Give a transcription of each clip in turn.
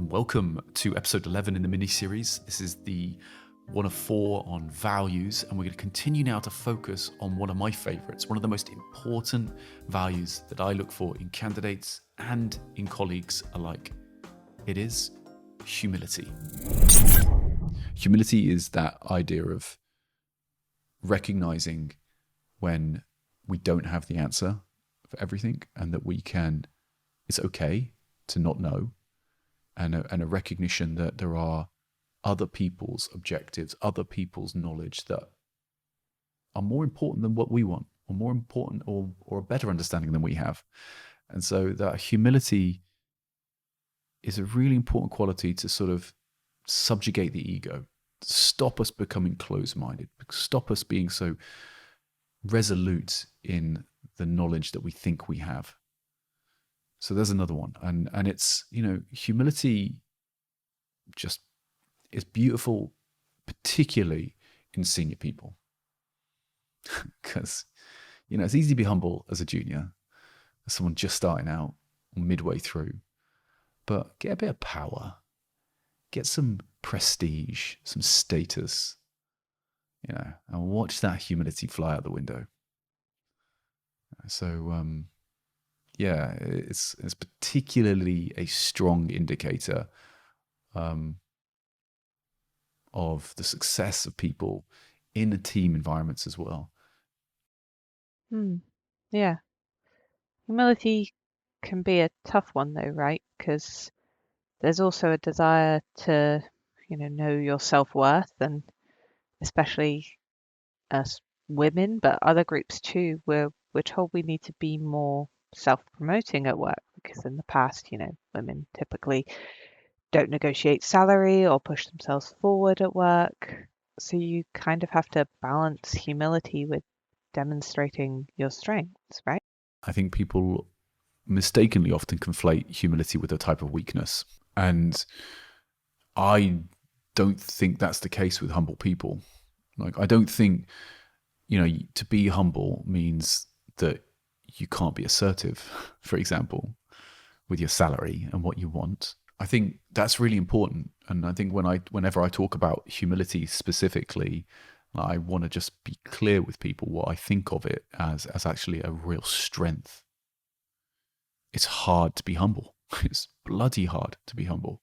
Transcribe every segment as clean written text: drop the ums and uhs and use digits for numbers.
and welcome to episode 11 in the mini-series. This is the one of 4 on values, and we're going to continue now to focus on one of my favorites, one of the most important values that I look for in candidates and in colleagues alike. It is humility. Humility is that idea of recognizing when we don't have the answer for everything, and that it's okay to not know, and a recognition that there are other people's objectives, other people's knowledge that are more important than what we want, or more important or a better understanding than we have. And so that humility is a really important quality to sort of subjugate the ego, to stop us becoming closed-minded, stop us being so resolute in the knowledge that we think we have. So there's another one. And it's, humility just is beautiful, particularly in senior people. Because, it's easy to be humble as a junior, as someone just starting out or midway through. But get a bit of power, get some prestige, some status, and watch that humility fly out the window. So, it's particularly a strong indicator of the success of people in the team environments as well. Yeah. Humility can be a tough one though, right? Because there's also a desire to, know your self-worth, and especially us women, but other groups too, we're told we need to be more self-promoting at work, because in the past, women typically don't negotiate salary or push themselves forward at work. So you kind of have to balance humility with demonstrating your strengths, right? I think people mistakenly often conflate humility with a type of weakness. And I don't think that's the case with humble people. Like, I don't think, to be humble means that you can't be assertive, for example, with your salary and what you want. I think that's really important. And I think whenever I talk about humility specifically, I want to just be clear with people what I think of it as actually a real strength. It's hard to be humble. It's bloody hard to be humble.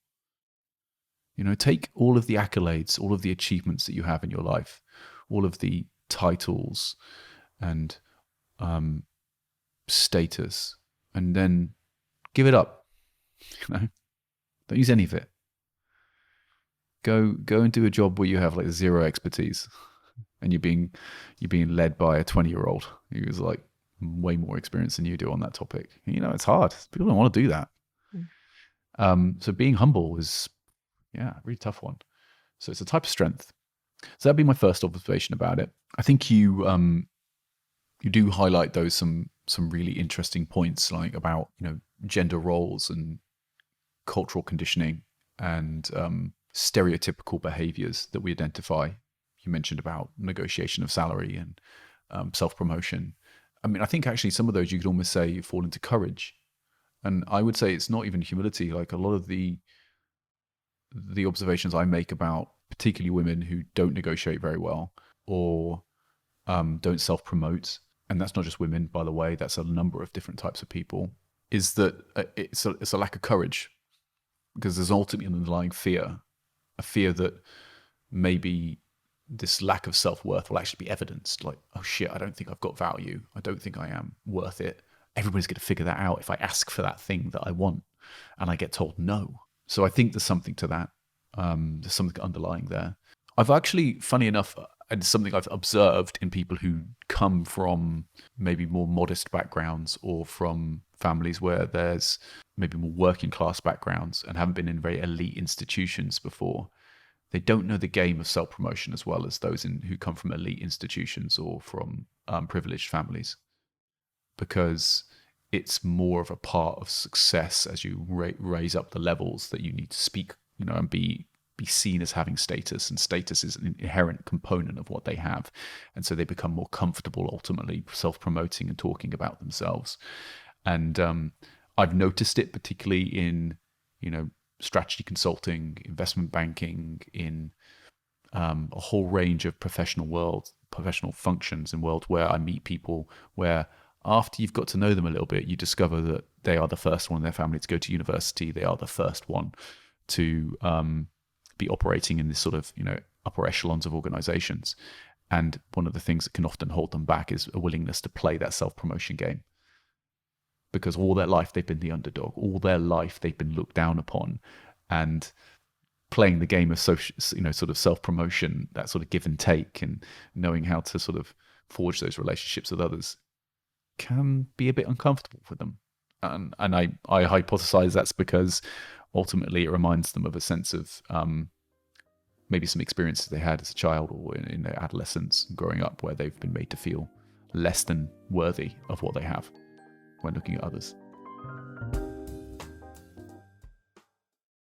Take all of the accolades, all of the achievements that you have in your life, all of the titles and status, and then give it up. Don't use any of it. Go and do a job where you have like zero expertise, and you're being led by a 20-year-old who's like way more experienced than you do on that topic. It's hard. People don't want to do that. So being humble is, a really tough one. So it's a type of strength. So that'd be my first observation about it. I think you do highlight those some really interesting points, like about gender roles and cultural conditioning and stereotypical behaviors that we identify. You mentioned about negotiation of salary and self-promotion. I mean, I think actually some of those you could almost say fall into courage. And I would say it's not even humility. Like, a lot of the observations I make about particularly women who don't negotiate very well or don't self-promote, and that's not just women, by the way, that's a number of different types of people, is that it's a lack of courage, because there's ultimately an underlying fear, a fear that maybe this lack of self-worth will actually be evidenced. Like, oh shit, I don't think I've got value. I don't think I am worth it. Everybody's going to figure that out if I ask for that thing that I want and I get told no. So I think there's something to that. There's something underlying there. I've actually, funny enough, and something I've observed in people who come from maybe more modest backgrounds, or from families where there's maybe more working class backgrounds and haven't been in very elite institutions before. They don't know the game of self-promotion as well as those who come from elite institutions or from privileged families, because it's more of a part of success as you raise up the levels that you need to speak, and be seen as having status, and status is an inherent component of what they have. And so they become more comfortable ultimately self-promoting and talking about themselves. And I've noticed it particularly in, strategy consulting, investment banking, in a whole range of professional functions in world where I meet people where after you've got to know them a little bit, you discover that they are the first one in their family to go to university. They are the first one to be operating in this sort of, upper echelons of organizations. And one of the things that can often hold them back is a willingness to play that self-promotion game. Because all their life they've been the underdog. All their life they've been looked down upon. And playing the game of sort of self-promotion, that sort of give and take, and knowing how to sort of forge those relationships with others can be a bit uncomfortable for them. And I hypothesize that's because ultimately it reminds them of a sense of maybe some experiences they had as a child or in their adolescence growing up where they've been made to feel less than worthy of what they have when looking at others.